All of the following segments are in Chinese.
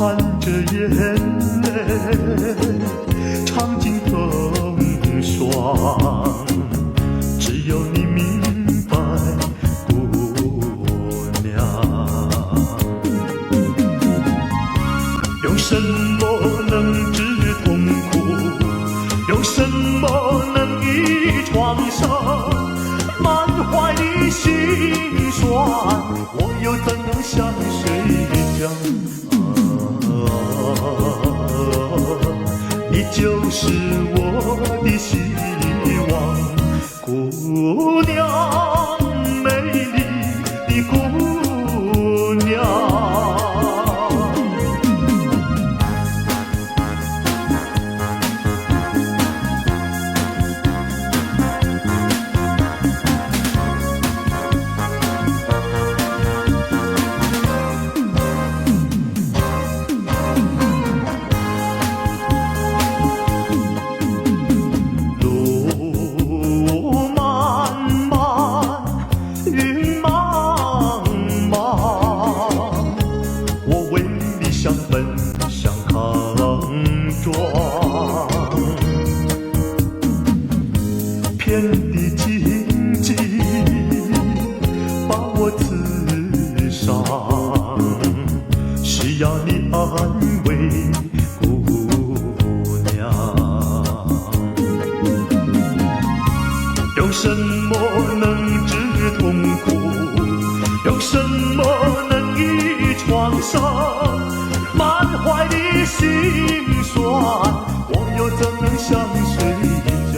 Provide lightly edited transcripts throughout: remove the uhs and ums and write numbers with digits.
含着眼泪尝尽风霜，只有你明白，姑娘。用什么能治痛苦？用什么能医创伤？满怀的心酸，我又怎能向谁讲？你就是我的希望，姑娘，美丽的姑娘。天地荆棘把我刺伤，需要你安慰，姑娘。用什么能治痛苦？用什么能医创伤？满怀的心酸，我又怎能向谁讲？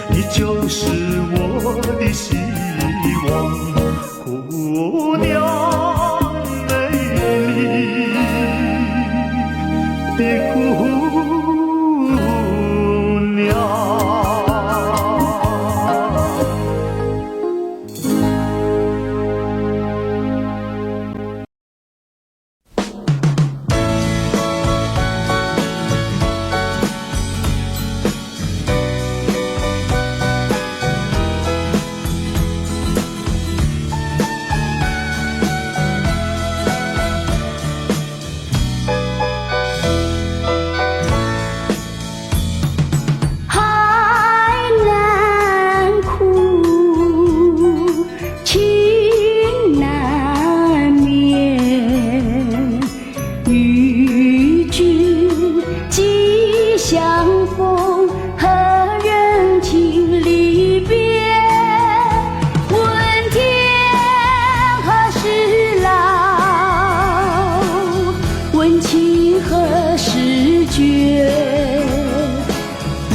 你就是我的希望，姑娘，美丽的姑娘。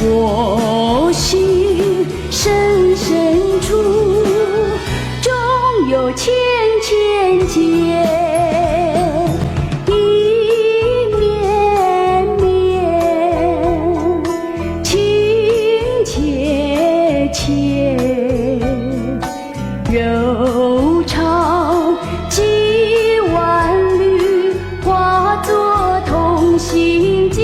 我心深深处，终有千千结，一绵绵，情切切，柔肠几万缕，化作同心结。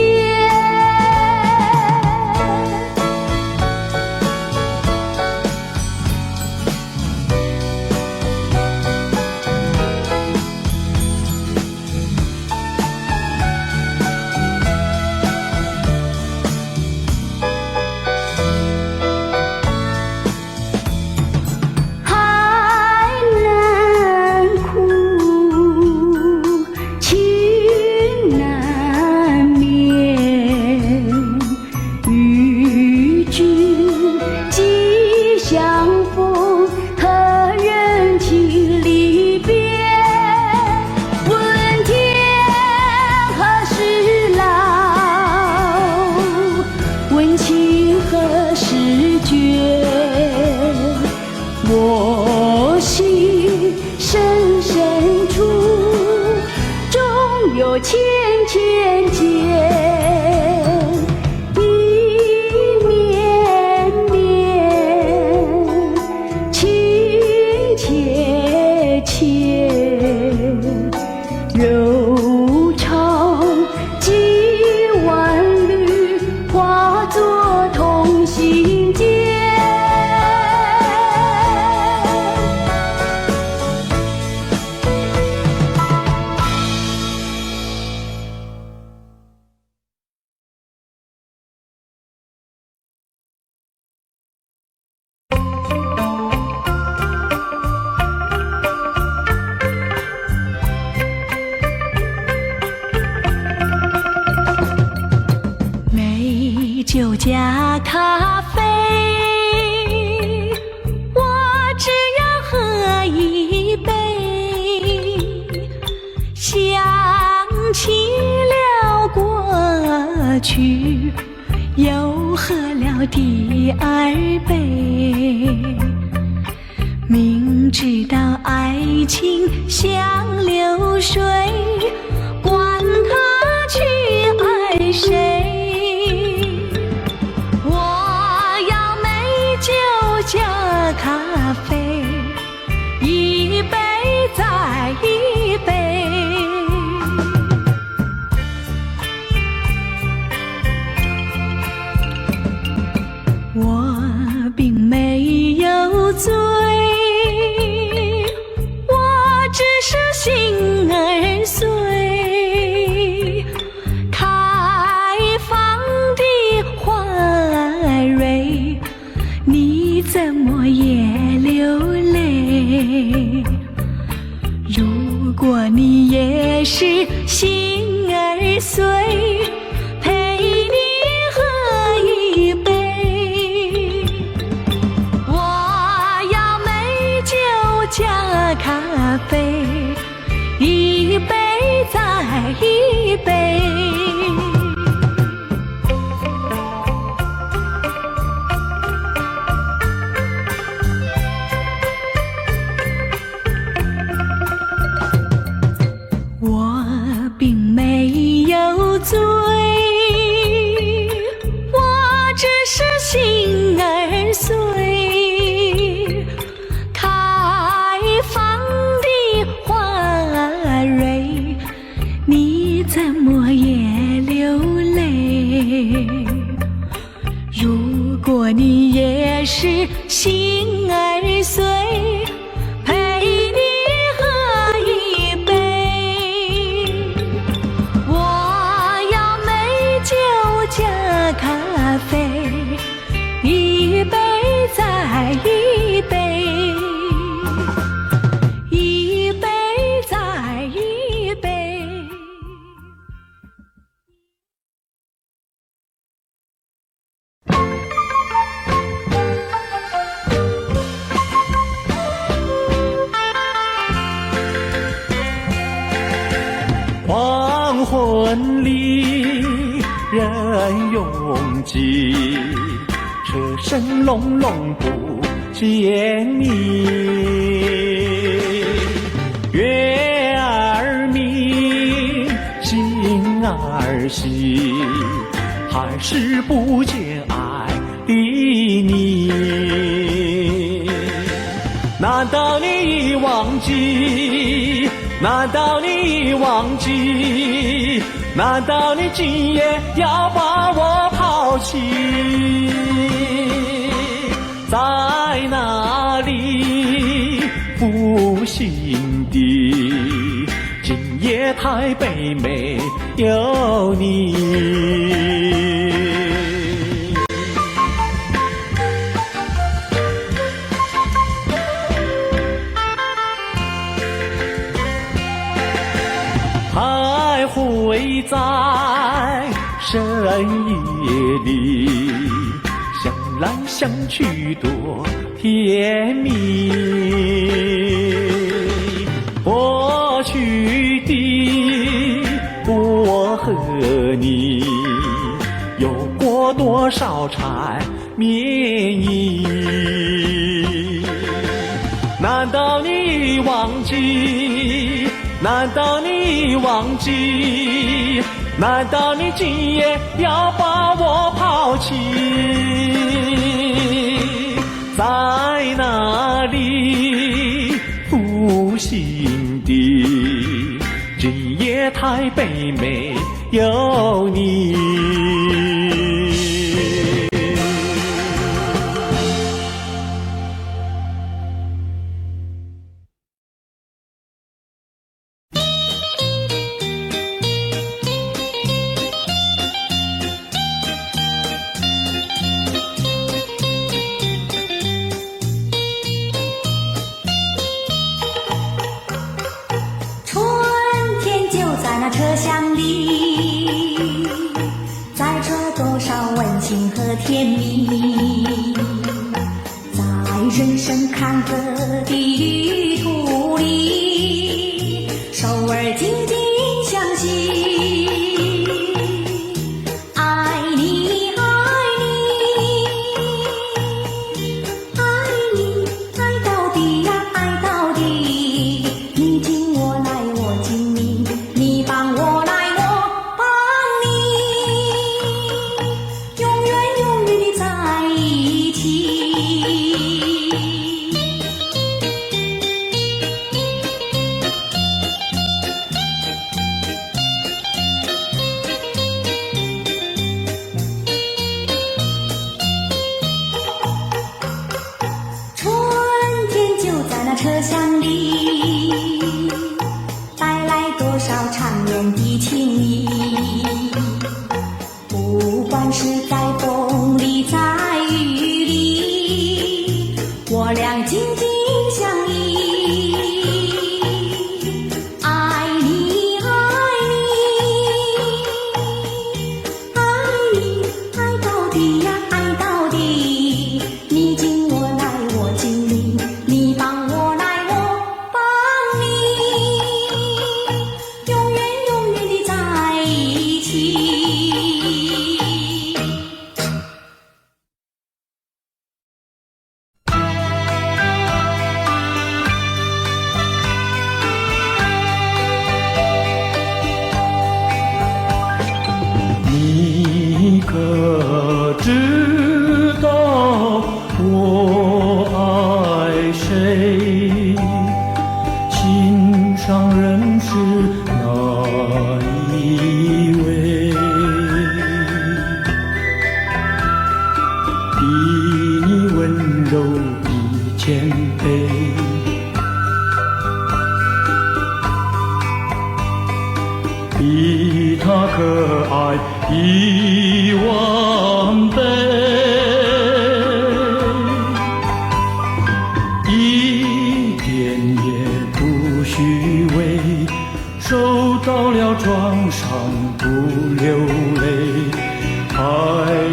我心深深处，终有千千结，一绵绵，情切切，柔肠几万缕，化作同心结。酒加咖啡，我只要喝一杯。想起了过去，又喝了第二杯。明知道爱情像流水，管他去爱谁。我要美酒加咖啡，一杯再一杯。我并没有醉，我只是心儿碎。开放的花蕊，你怎么也流泪？如果你也是心儿碎，陪你喝一杯。加咖啡，一杯再一杯。我并没有醉，我只是心儿碎。怎么也流泪？如果你也是心儿碎，陪你喝一杯。我要美酒加咖啡，一杯再一杯。黄昏里人拥挤，车声隆隆不见你。月儿明，星儿稀，还是不见爱的你。难道你忘记？难道你忘记？难道你今夜要把我抛弃？在哪里负心的？今夜台北没有你。还会在深夜里想来想去多甜蜜。过去的我和你有过多少缠绵意？难道你忘记？难道你忘记？难道你今夜要把我抛弃？在哪里负心的？今夜台北没有你。车厢里，在车甜蜜。在人生坎坷的旅途里，手儿紧紧相系。爱你，爱你，爱你，爱到底呀，爱到底。你紧我来，我紧你，你帮我来，我帮你，永远永远的在一起。春天就在那车厢里，带来多少缠绵的情意。不管是在风里，在雨里，我俩紧紧相依。爱你，爱你，爱你，爱到底呀，爱到底。你紧我来，我紧你，你帮我来，我帮你，永远永远的在一起。你可知道我爱谁？心上人是哪一位？比你温柔，比谦卑，比他可爱10000倍，一点也不虚伪，受到了创伤不流泪，爱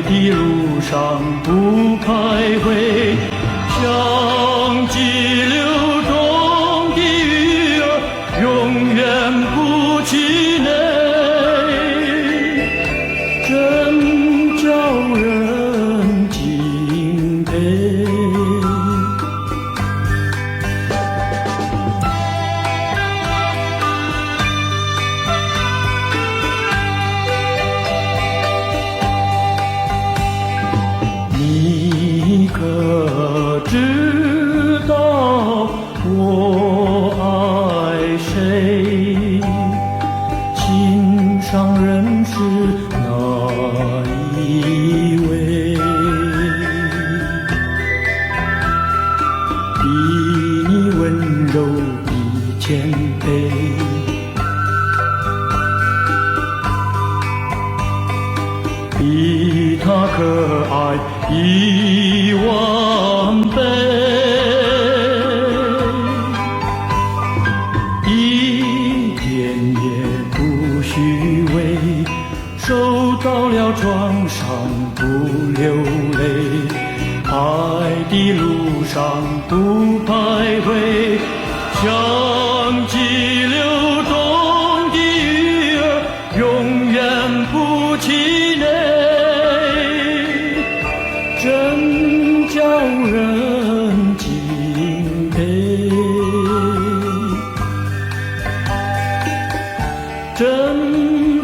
的路上不徘徊，像激流中的鱼儿，永远不气馁。真叫人敬佩。你可知道我爱谁？心上人是哪一位？比你温柔，比谦卑，比他可爱10000倍，一点也不虚伪，受到了创伤不流泪，爱的路上不徘徊，像激流中的鱼儿，永远不气馁。真叫人敬佩，真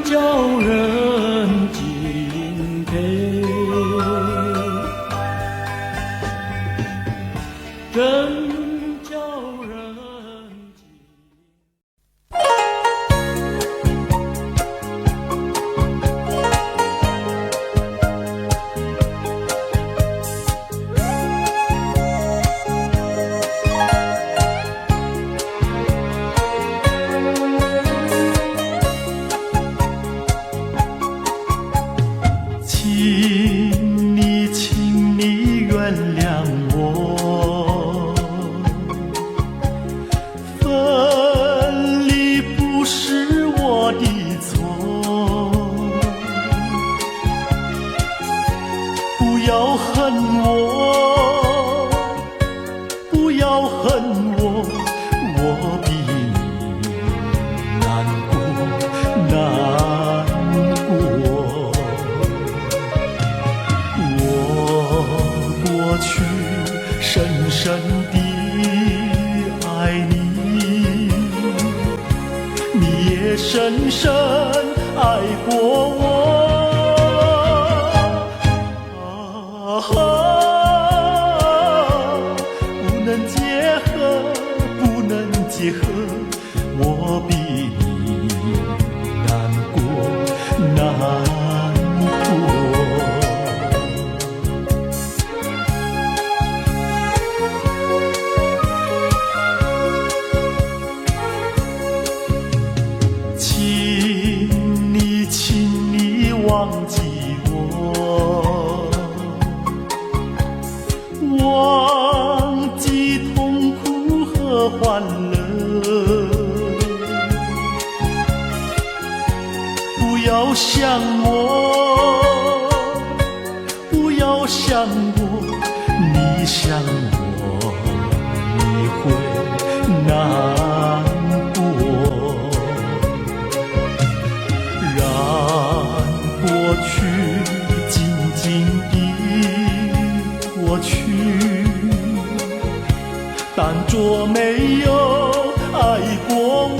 叫人敬佩，真。深深爱过我。不能结合，不能结合，我比你难过，难过。请你忘记我，忘记痛苦和欢乐，不要想我，不要想我，你想我你会难过。让过去静静地过去，当作没有爱过我。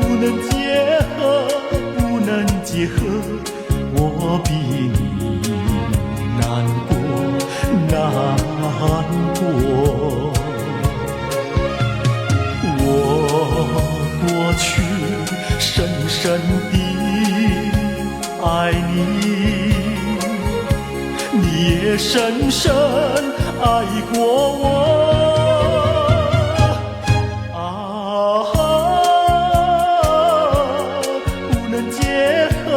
不能结合，不能结合，我比你难过，难过。我过去深深地爱你，你也深深爱过我。不能结合，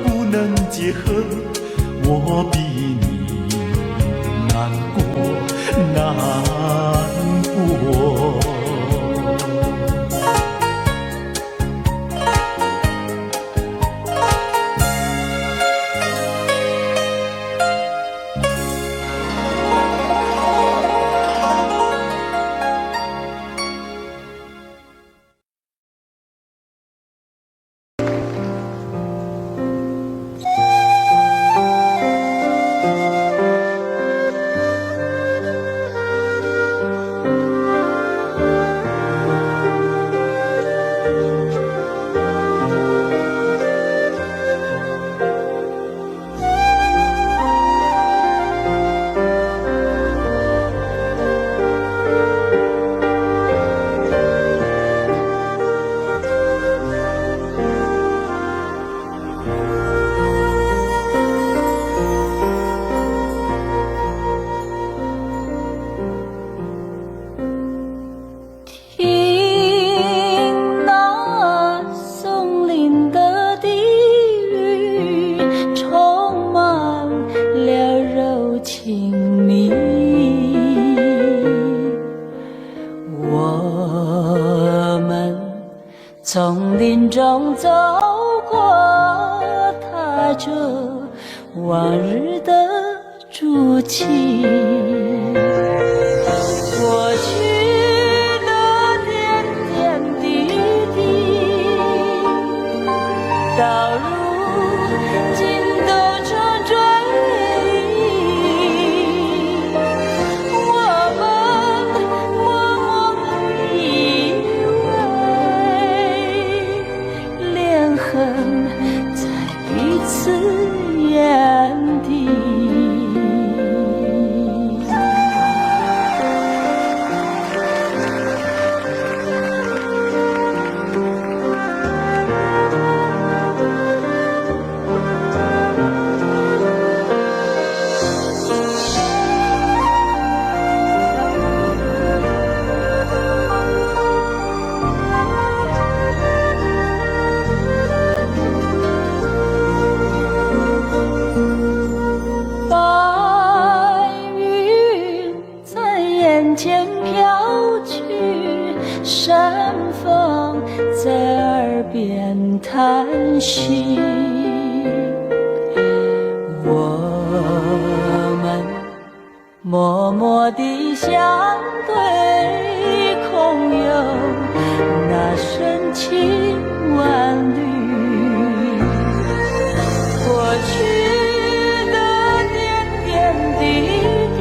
不能结合，我比你难过，难过。丛林中走过，踏着往日的足迹，过去的点点滴滴，到如今都成追忆。我们默默以为，连痕在彼此眼底。前飘去，山风在耳边叹息。我们默默地相对，空有那深情万缕。过去的点点滴滴，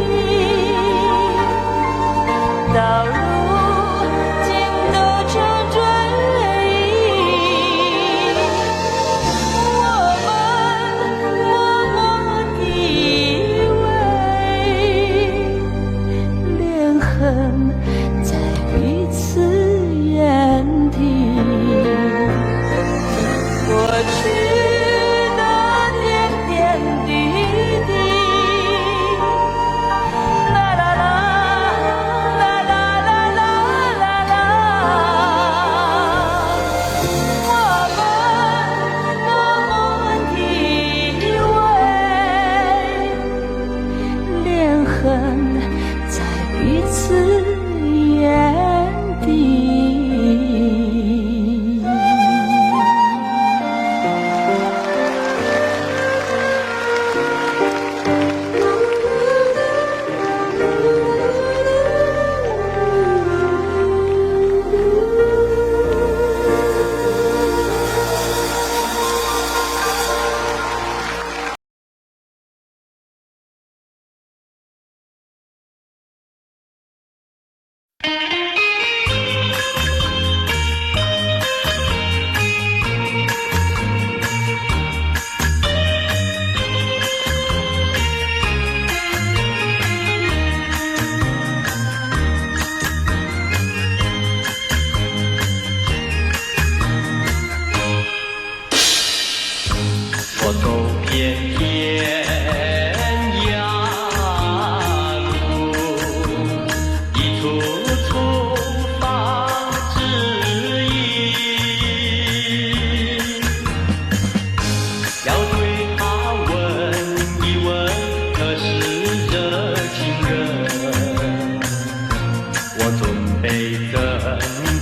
恨在彼此眼底。我走遍天涯路，一处处放指引。要对他问一问，可是这情人？我准备怎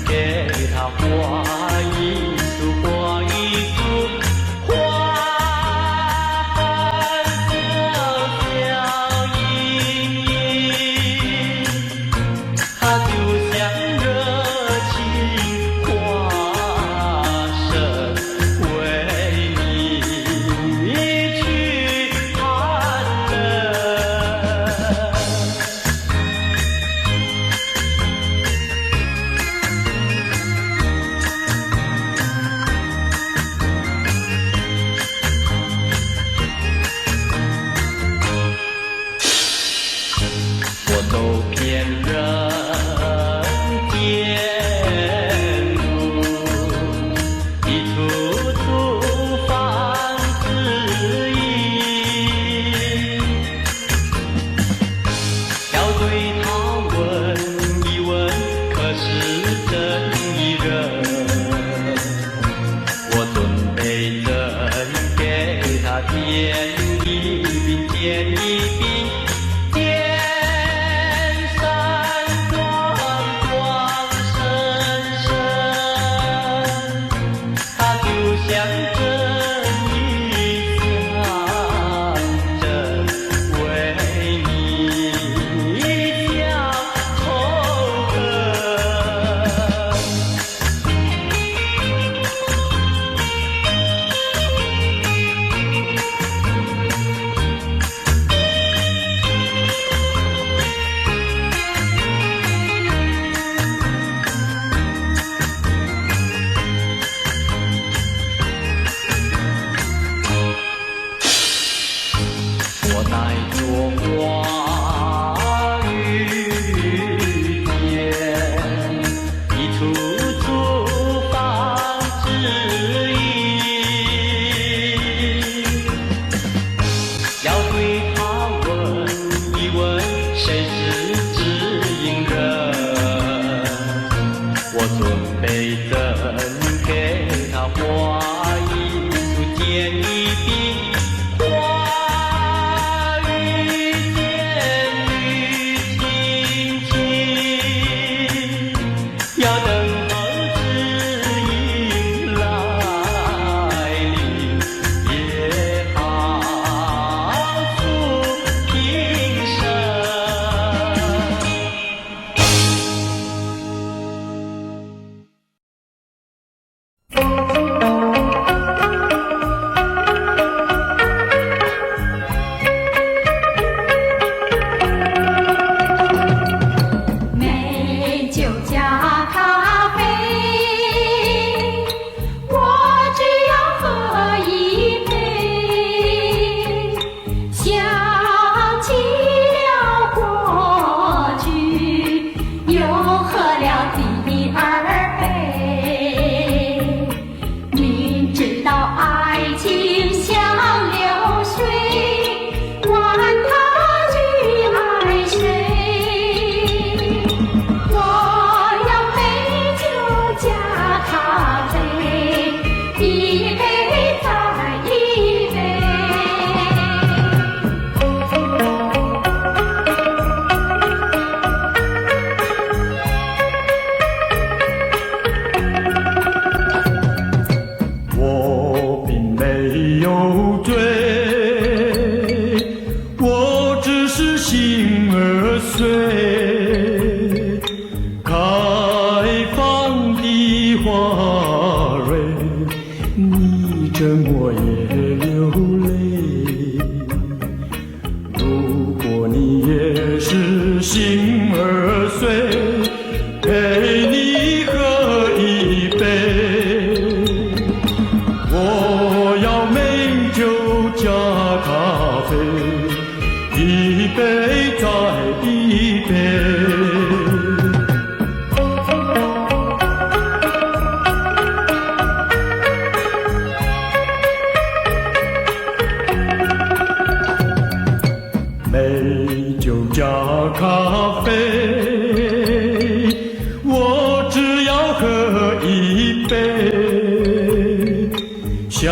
给他画一束画一束。我走遍人间路，一处处放指引。要对他问一问，可是真一人？我准备怎给他添一鬓，添一鬓。岁，开放的花蕊，你真我也流泪。如果你也是心儿碎，陪你喝一杯。我要美酒加咖啡，一杯再一杯。美酒加咖啡，我只要喝一杯。想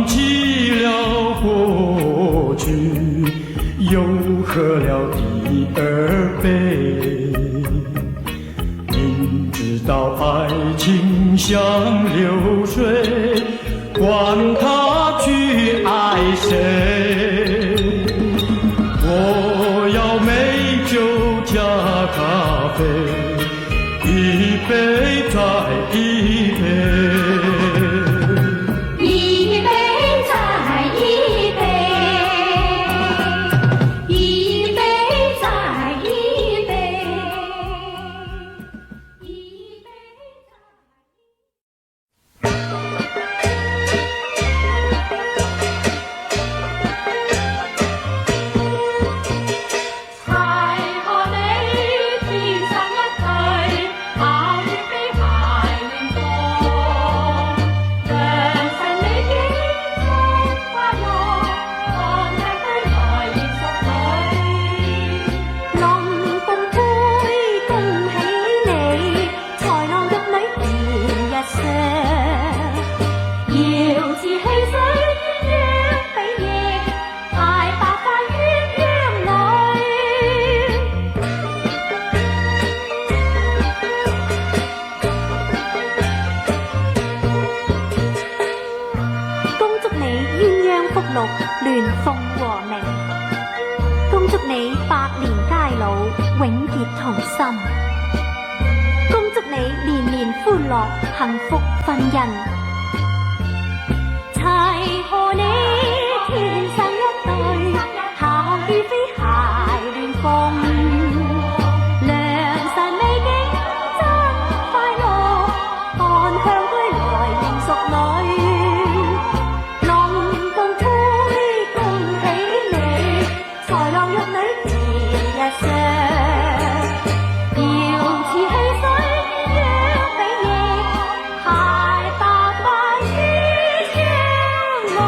起了过去，又喝了第二杯。明知道爱情像流水，管他去爱谁。我要美酒加咖啡，一杯再一杯。一杯再一杯，一杯再一杯，一杯再和你天生一對，巧於飛排亂放，良辰美景中快樂，看吃歸來現實裏。龍鳳杯恭喜你，才郎玉女連日上，瑤池戲水鴛鴦比翼，太白髮鴛鴦女。恭祝你鴛鴦福祿，鸞鳳和鳴。恭祝你百年偕老，永結同心。恭祝你年年歡樂，幸福婚姻。齊和你天生一對，巧於飛鞋亂鳳。良辰美景真快樂，看向歸來仍淑女。龍鳳杯恭喜你，才郎玉女連日上，瑤池戲水鴛鴦比翼，太白髮鴛鴦女。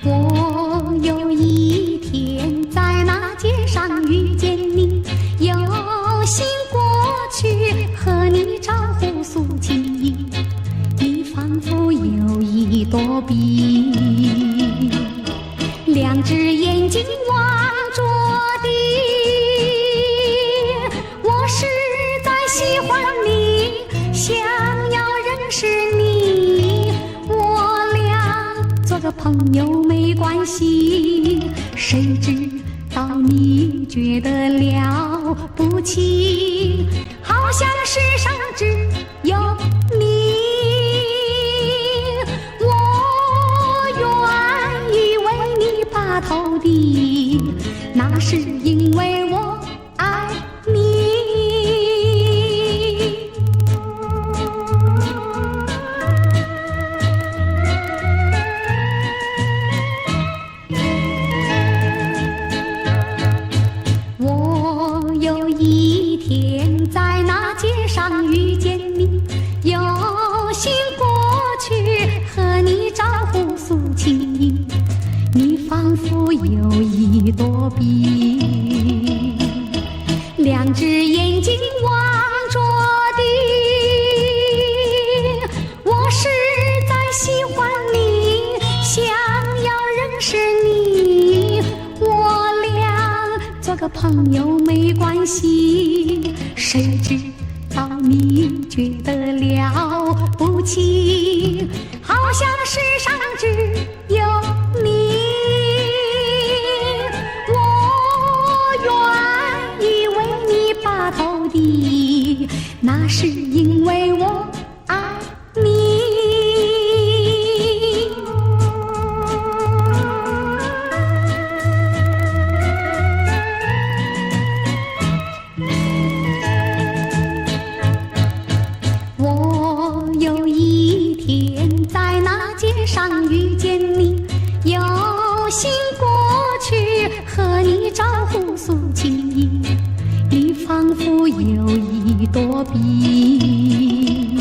我有一天在那街上遇见你，有心过去和你招呼诉情意，你仿佛有一朵碧，两只眼睛望着地，我实在喜欢你，想要认识你，我俩做个朋友没关系，谁知道你觉得了不起，好像世上只有你，我愿意为你把头低，那是因为我爱你。我有一天在那街上遇见你，有心过去和你招呼诉情意，你仿佛有一朵碧，两两只眼睛望着地。我实在喜欢你，想要认识你，我俩做个朋友没关系。谁知道你觉得了不起，好像世上只有你。我愿意为你把头低，那是因为我爱你。我有一天在那街上遇见你，有心过去和你招呼诉情意，你仿佛有一朵笔，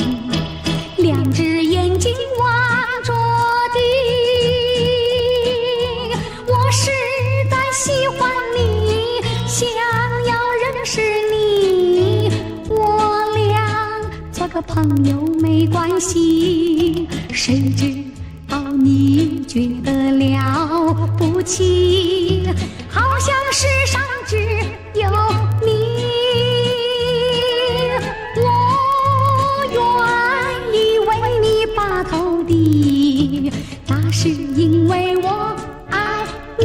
两只眼睛望着地。我实在喜欢你，想要认识你，我俩做个朋友没关系。谁知道你觉得了不起，好像世上只有你。我愿意为你把头低，那是因为我爱你。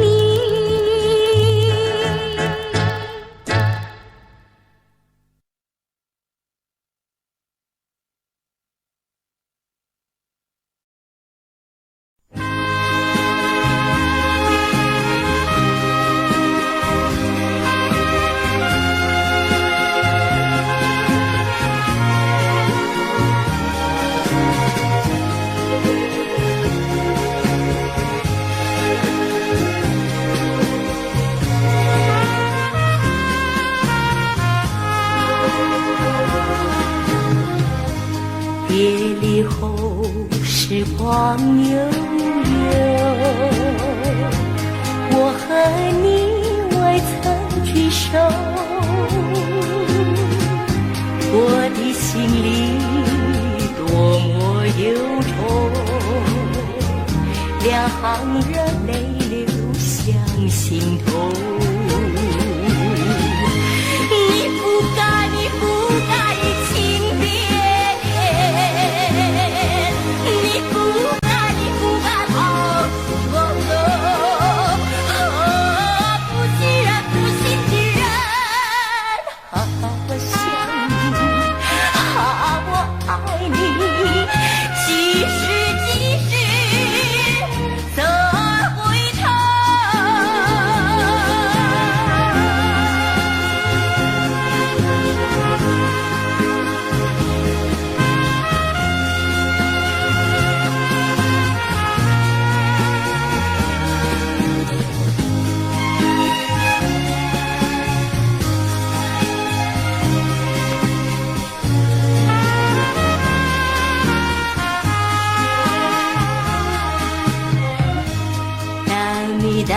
别离后时光悠悠，我和你未曾聚首，我的心里多么忧愁，两行热泪流向心头。你不该，你不该轻别，你不该，你不该抛弃我，不信任，不信的人，我想你，我爱你，即使走回头。涙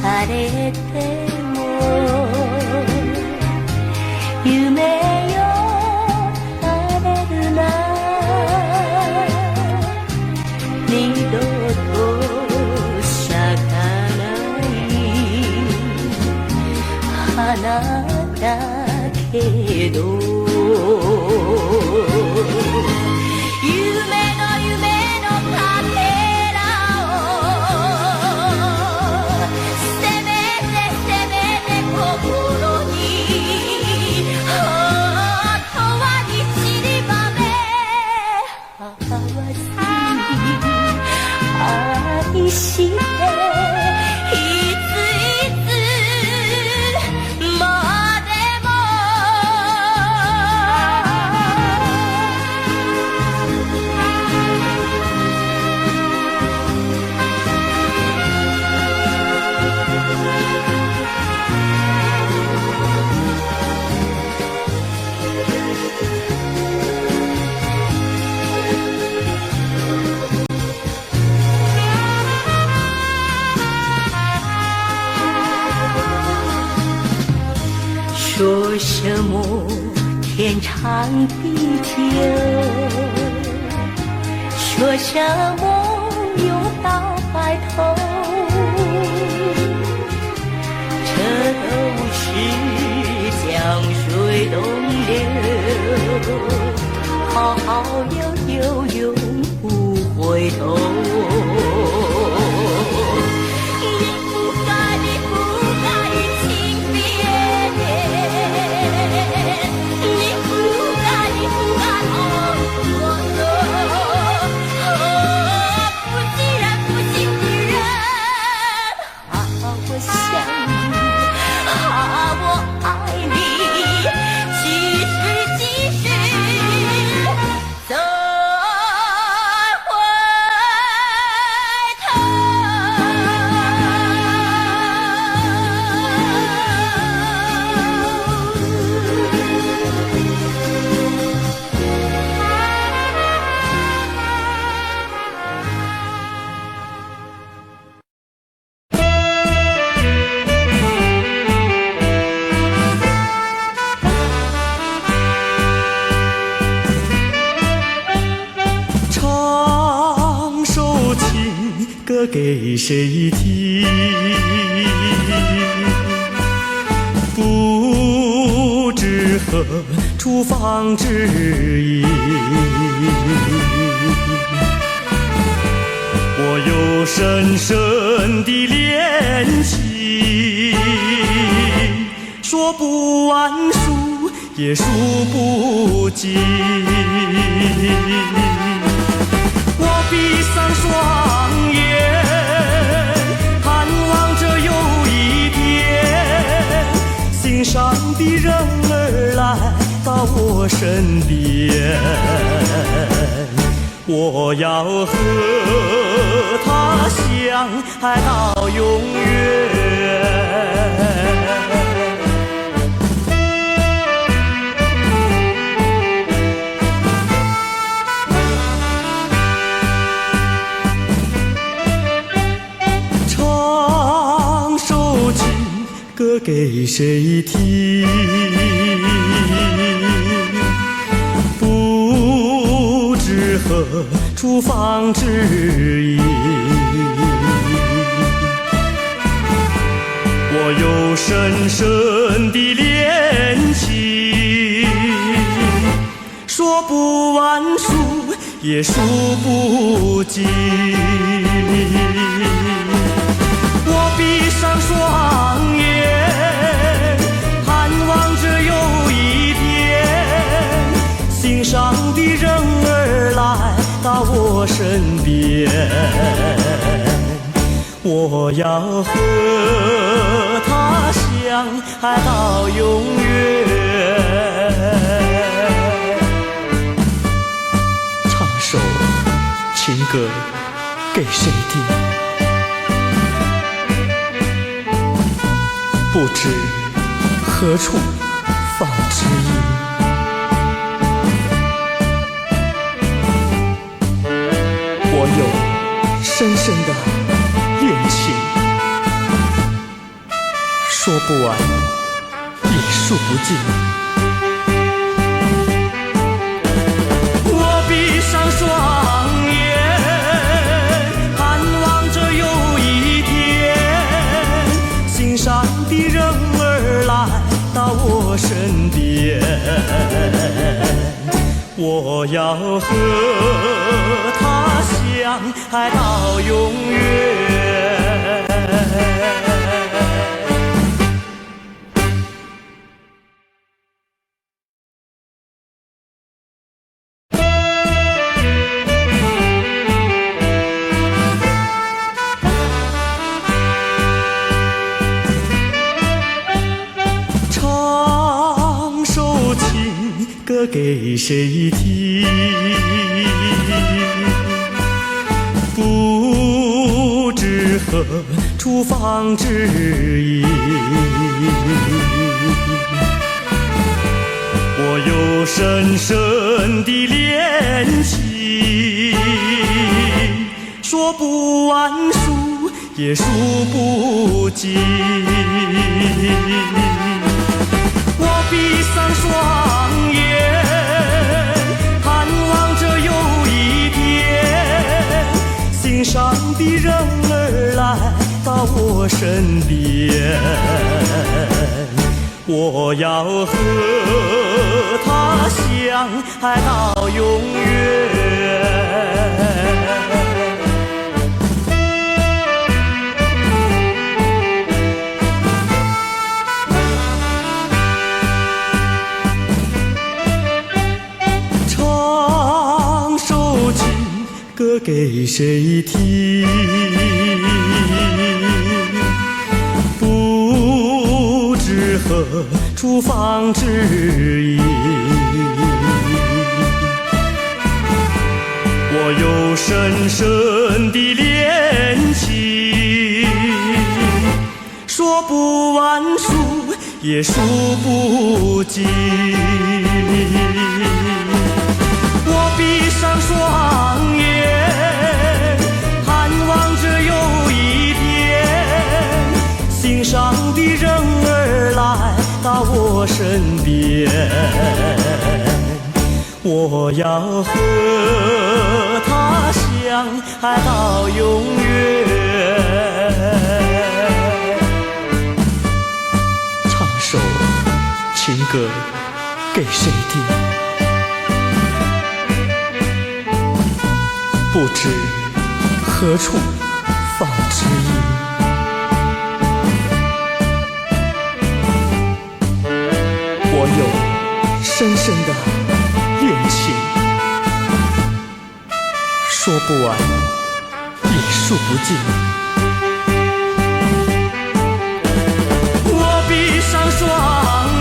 枯れても夢よ晴れるな、二度と咲かない花だけど、夢のかけらをせめて心に永遠に散りばめ合わずに愛していつまでも什么天长地久，说什么永到白头，这都是江水东流，好好悠悠永不回头。给谁听？不知何处方知音。我有深深的恋情，说不完数也数不尽。我闭上双眼，盼望着有一天，心上的人儿来到我身边，我要和他相爱到永远。歌给谁听？不知何处方知音。我有深深的恋情，说不完数也数不尽。我闭上双眼，盼望着有一天，心上的人儿来到我身边，我要和他相爱到永远。唱首情歌给谁听？不知何处放知音。我有深深的恋情，说不完也数不尽。我闭上双眼，盼望着有一天，心上的人儿来到我身边，我要和他相爱到永远。歌给谁听？不知何处方知音。我有深深的恋情，说不完数也数不尽。我闭上双眼，盼望着有一天，心上的人儿来到我身边，我要和他相爱到永远。唱首情歌给谁听？不知何处放知音。我有深深的恋情，说不完数也数不尽。我闭上双眼，盼望着有一天，心上的人儿来到我身边，我要和他相爱到永远。唱首情歌给谁听？不知何处放知音。我有深深的恋情，说不完也数不尽。我闭上双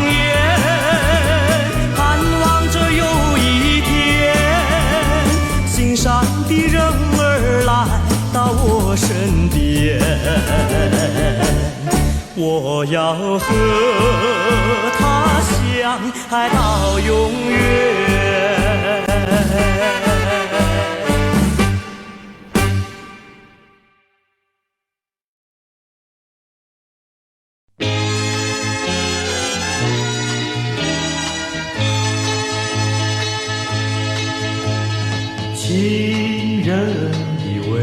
眼，盼望着有一天，心上的人儿来到我身边，我要和他相爱到永远。情人的微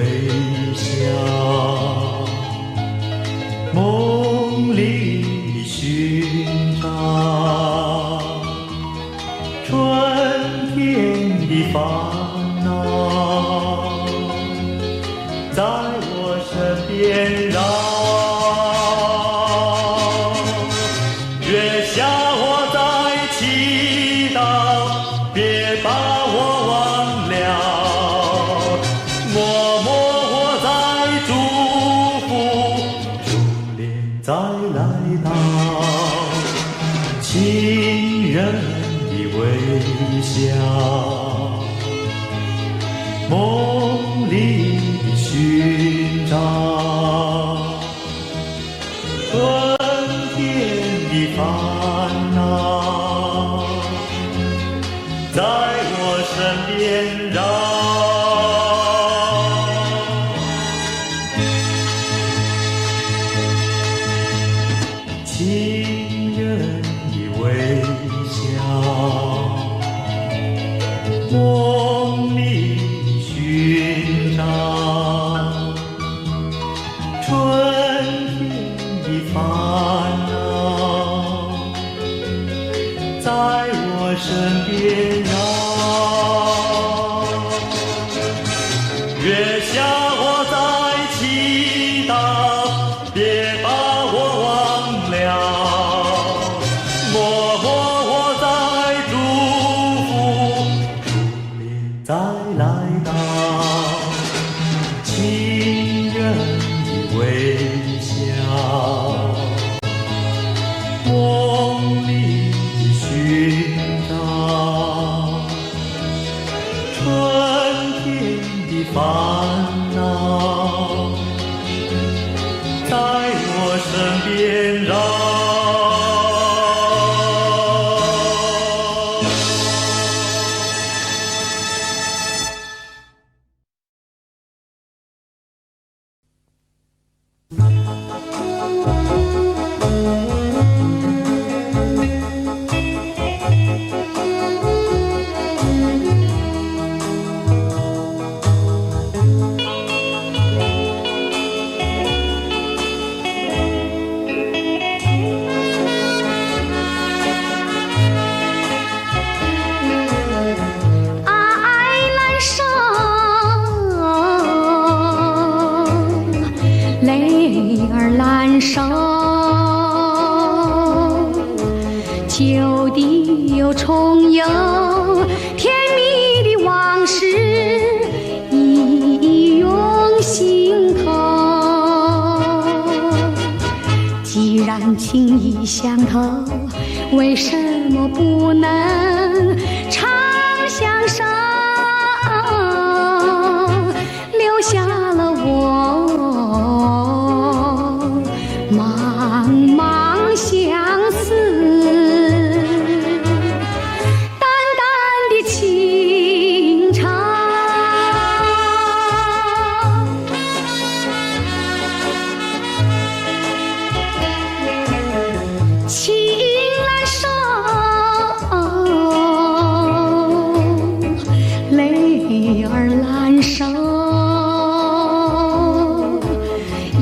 笑，梦里的寻找，春天的烦恼，在我身边绕。月下我在祈祷，别把我忘了，默默我在祝福，初恋再来到，情人的微笑，梦里的寻找，春天的烦恼，在我身边绕。情人的微笑，梦里的寻找，春天的烦恼，在我身边绕。月下我在祈祷，别把我忘了，默默我在祝福，初恋再来到，情人的微笑，梦里的寻找，又重游，甜蜜的往事一涌心头。既然情意相投，为什么不能长相守？留下了我茫茫相思，淡淡的情长。情难舍，泪儿难收。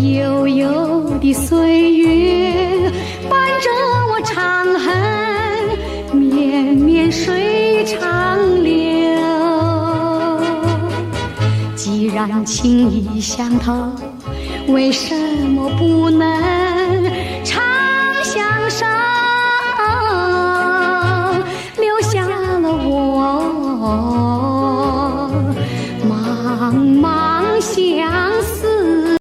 悠悠的岁月伴着我长恨，绵绵水长流。既然情意相投，为什么不能长相守？留下了我茫茫相思，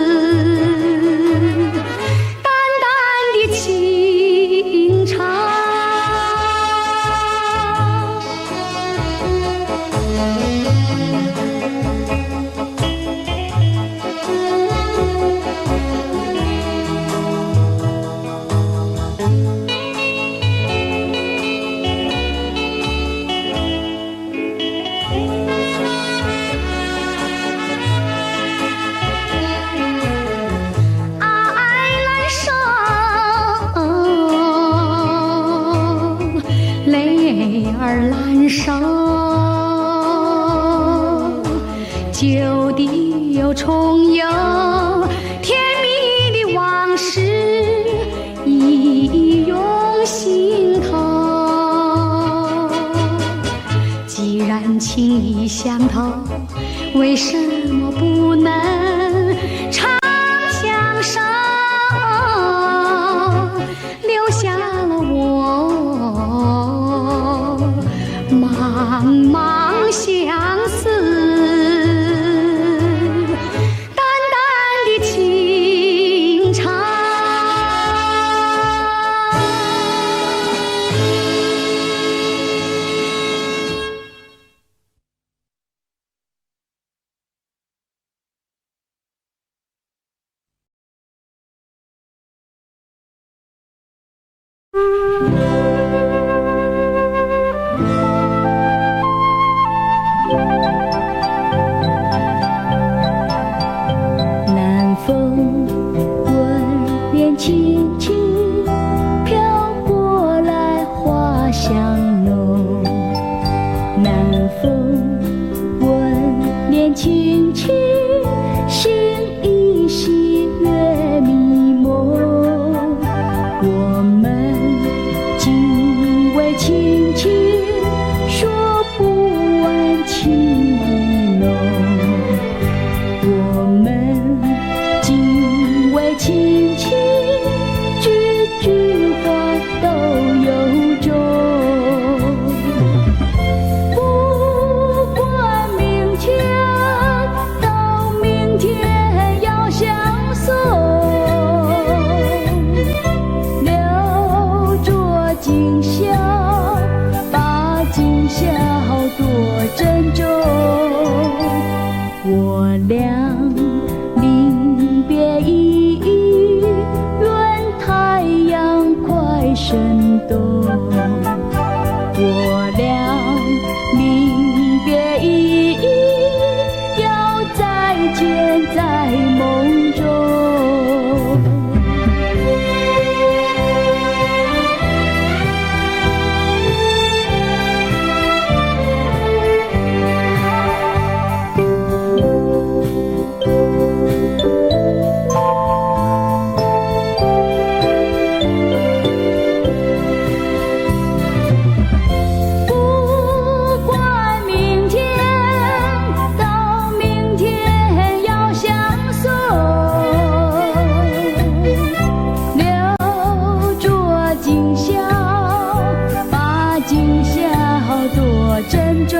淡淡的情长。泪儿难收，旧地又重游，甜蜜的往事一涌心头。既然情意相投，为什么不能长相守？留下了我茫茫相思，淡淡的情长。南风吻脸轻轻飘过来，花香浓。南风吻脸轻轻，心依稀月迷蒙。我们紧偎亲亲，说不完情意浓。我们紧偎亲亲，句句话都有衷。不管明天到明天要相送，留着今宵，把今宵多珍重。我俩临别依依，愿太阳快升东。我俩临别依依，要再见在梦中。多珍重。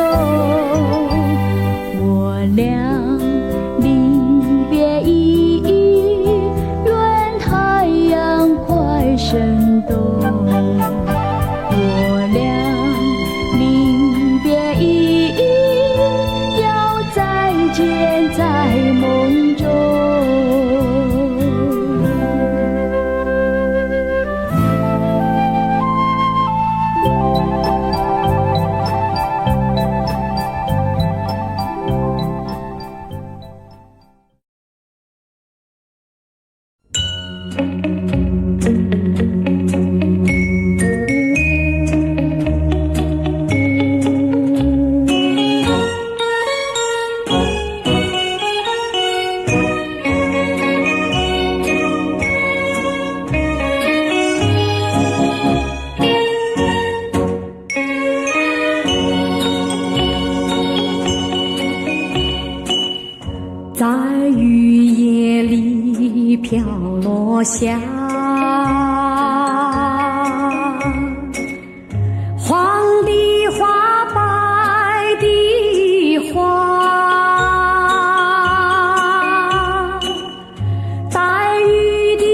我俩临别意，愿太阳快升东。我俩临别意，要再见在梦中。在雨夜里飘落下，黄的花，白的花，带雨的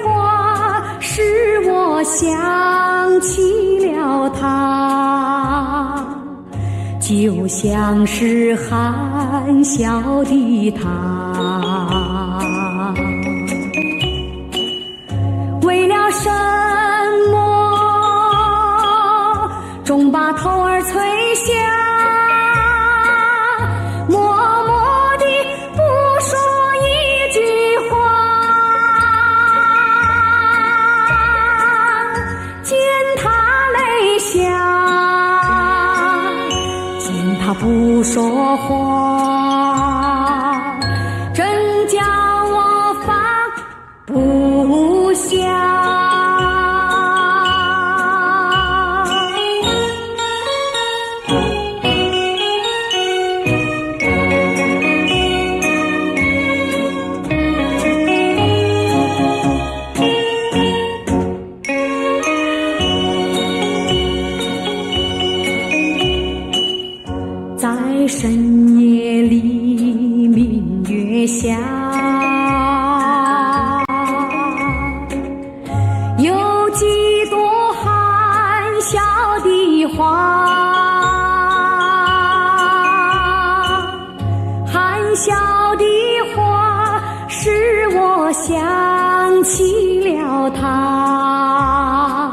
花使我想起了他，就像是含笑的他。为了什么总把头儿垂下，默默地不说一句话，见他泪下，见他不说话，真叫我放不下。在深夜里明月下，有几朵含笑的花，含笑的花使我想起了他，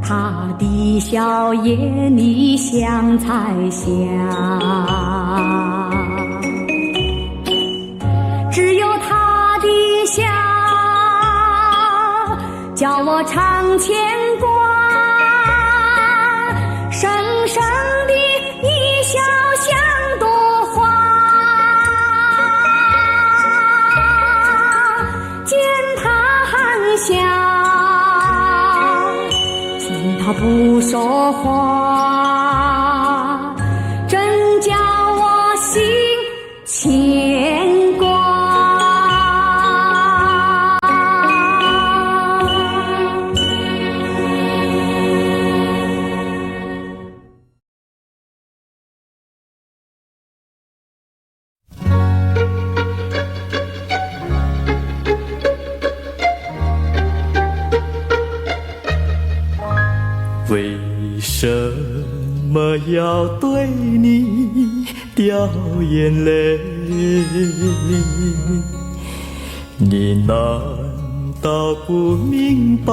他的笑眼里像彩霞，只有他的笑叫我常牵挂，深深的一笑像朵花，见他含笑，他不说话，真叫我心牵挂。为什么要对你掉眼泪？你难道不明白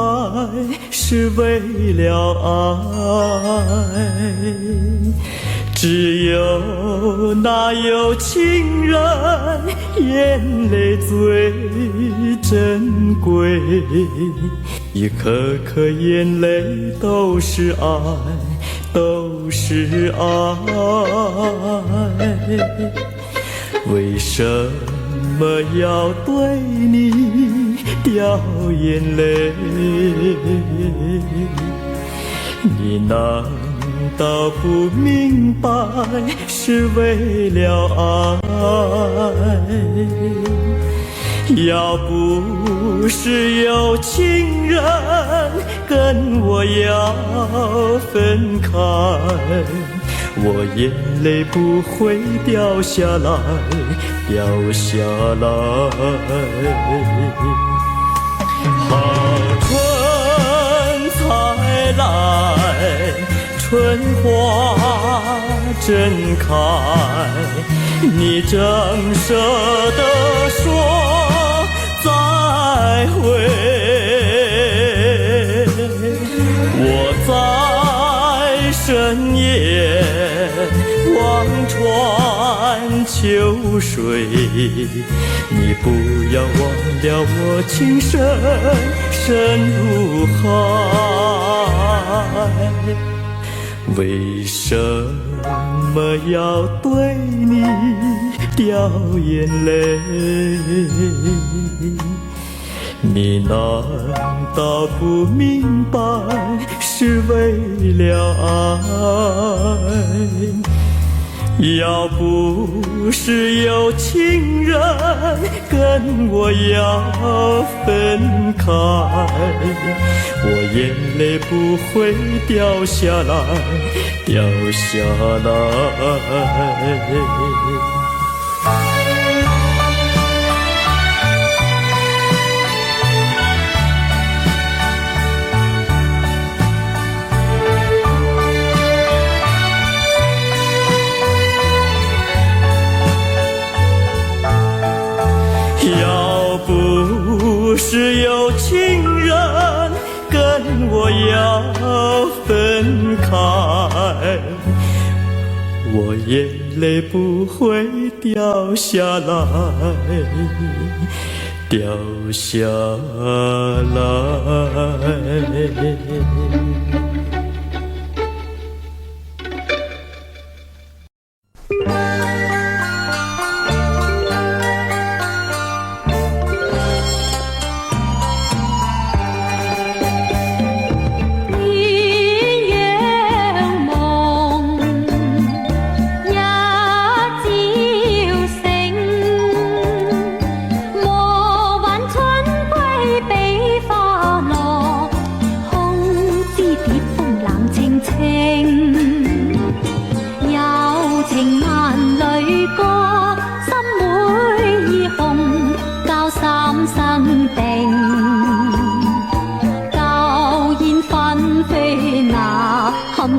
是为了爱？只有那有情人眼泪最珍贵，一颗颗眼泪都是爱，都是爱。为什么要对你掉眼泪？你难道不明白是为了爱？要不是有情人跟我要分开，我眼泪不会掉下来，掉下来。好春才来，春花正开，你正舍得说再会，我在深夜望穿秋水，你不要忘了我情深深如海。为什么要对你掉眼泪？你难道不明白是为了爱？要不是有情人跟我要分开，我眼泪不会掉下来，掉下来。要不是有情人跟我要分开，我眼泪不会掉下来，掉下来。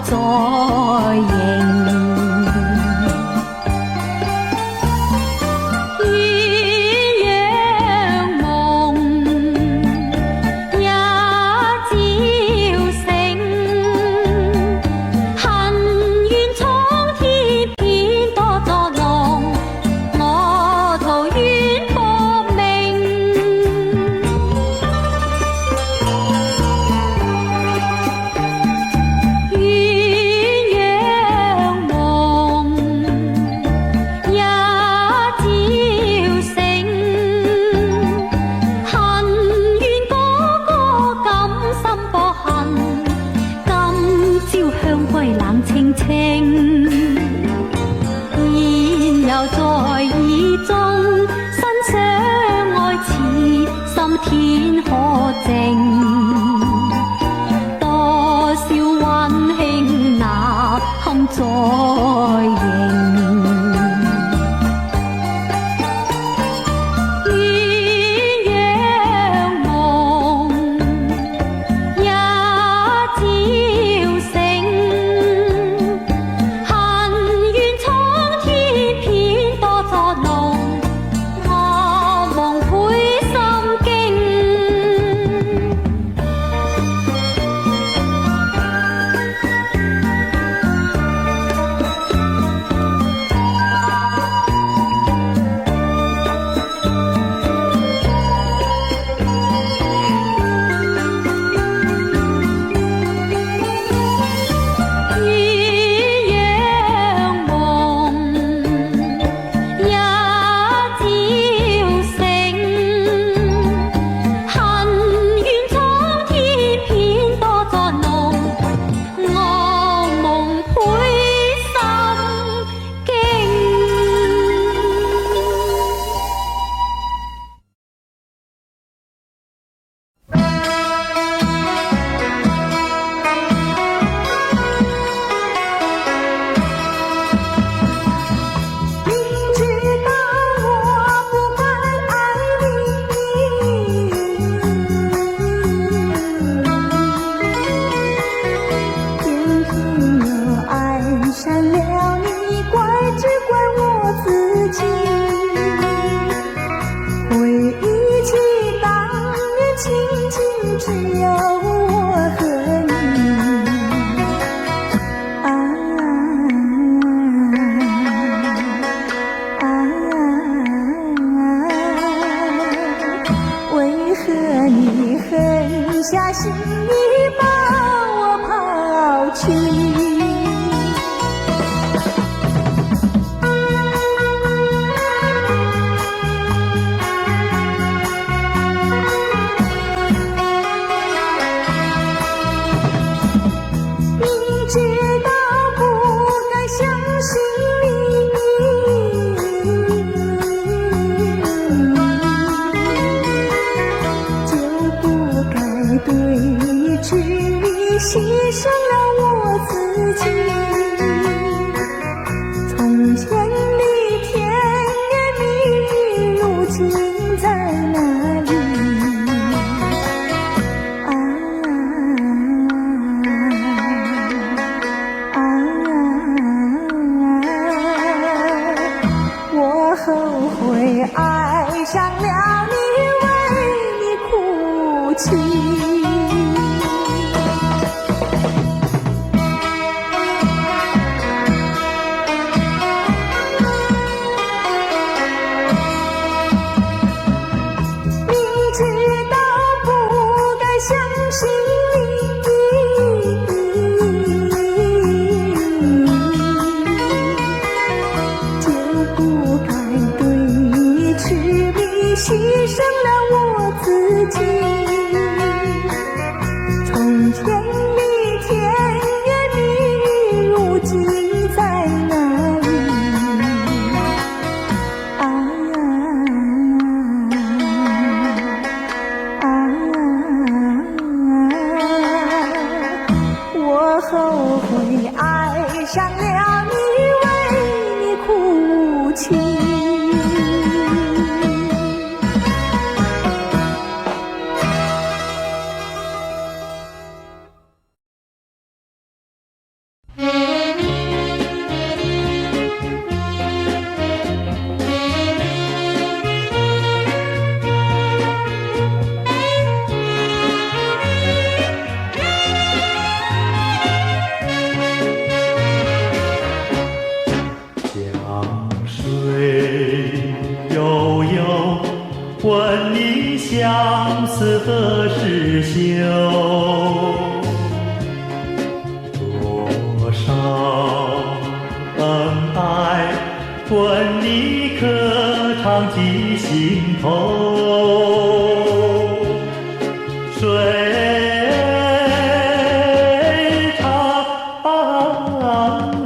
再迎。天可靜，多少溫馨那堪再認。情。牺牲了我自己，从前的甜言蜜语，如今在哪里？我后悔爱上了你，为你哭泣。问你相思何时休？多少恩爱，问你可常记心头？水长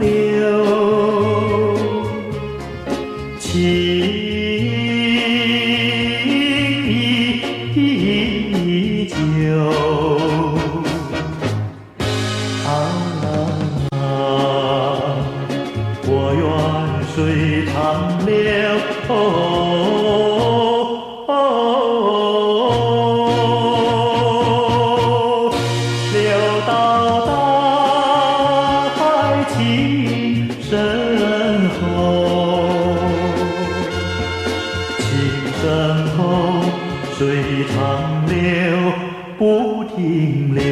流，情依旧。我愿水长流。水长流不停留，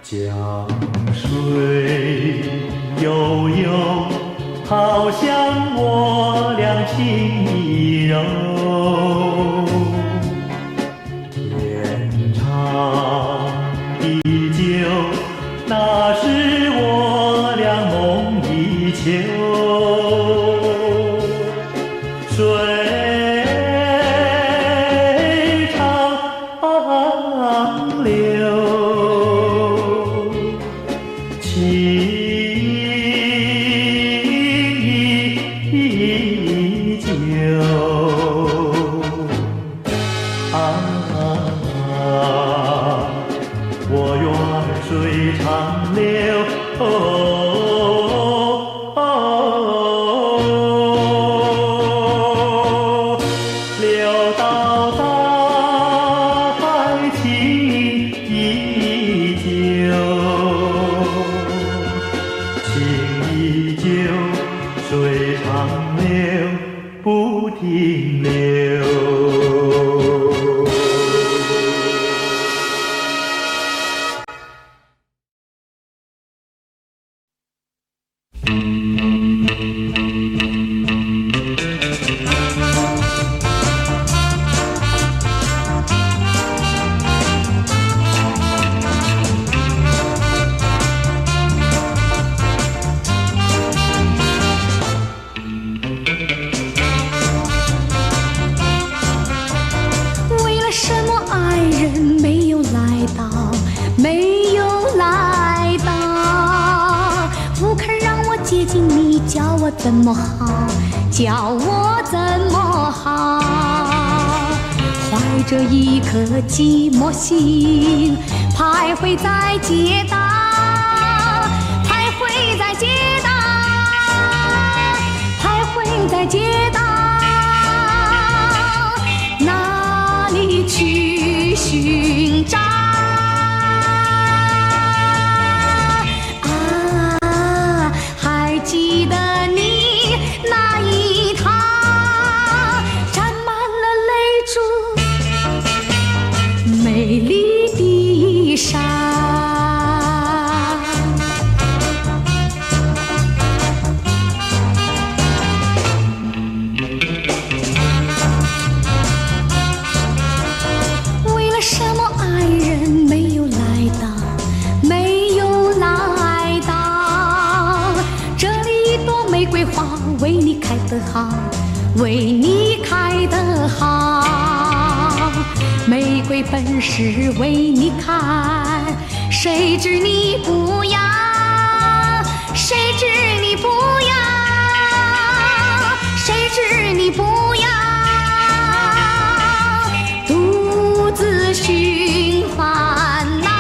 江水悠悠，好像我俩情意柔，天长地久，那是我俩梦一秋。水长流，依旧。我愿水长流，流到大海情依旧，情依旧，水长流不停留。没有来到，不肯让我接近你，叫我怎么好？叫我怎么好？怀着一颗寂寞心，徘徊在街道，徘徊在街道，徘徊在街道。为你开得好。玫瑰本是为你开，谁知你不要，谁知你不要，谁知你不要，独自寻烦恼。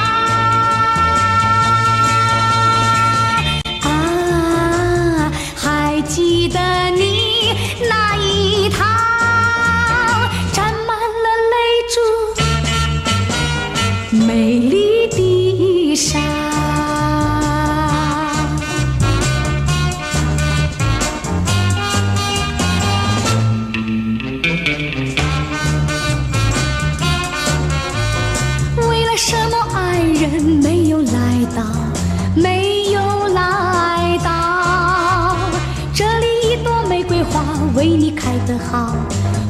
啊，还记得你那一套沾满了泪珠美丽的衣裳。为了什么爱人没有来到，没有来到？这里一朵玫瑰花为你开得好，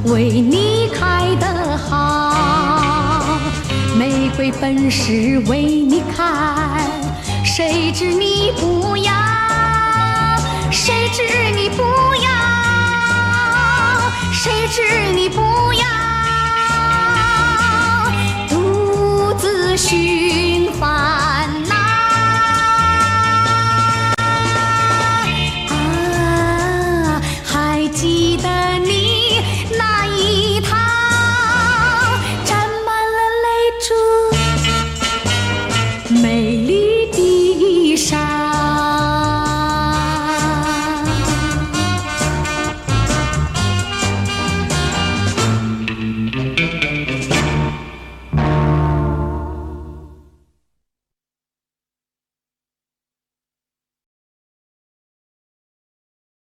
为你开得好。玫瑰本是为你开，谁知你不要，谁知你不要，谁知你不要，独自寻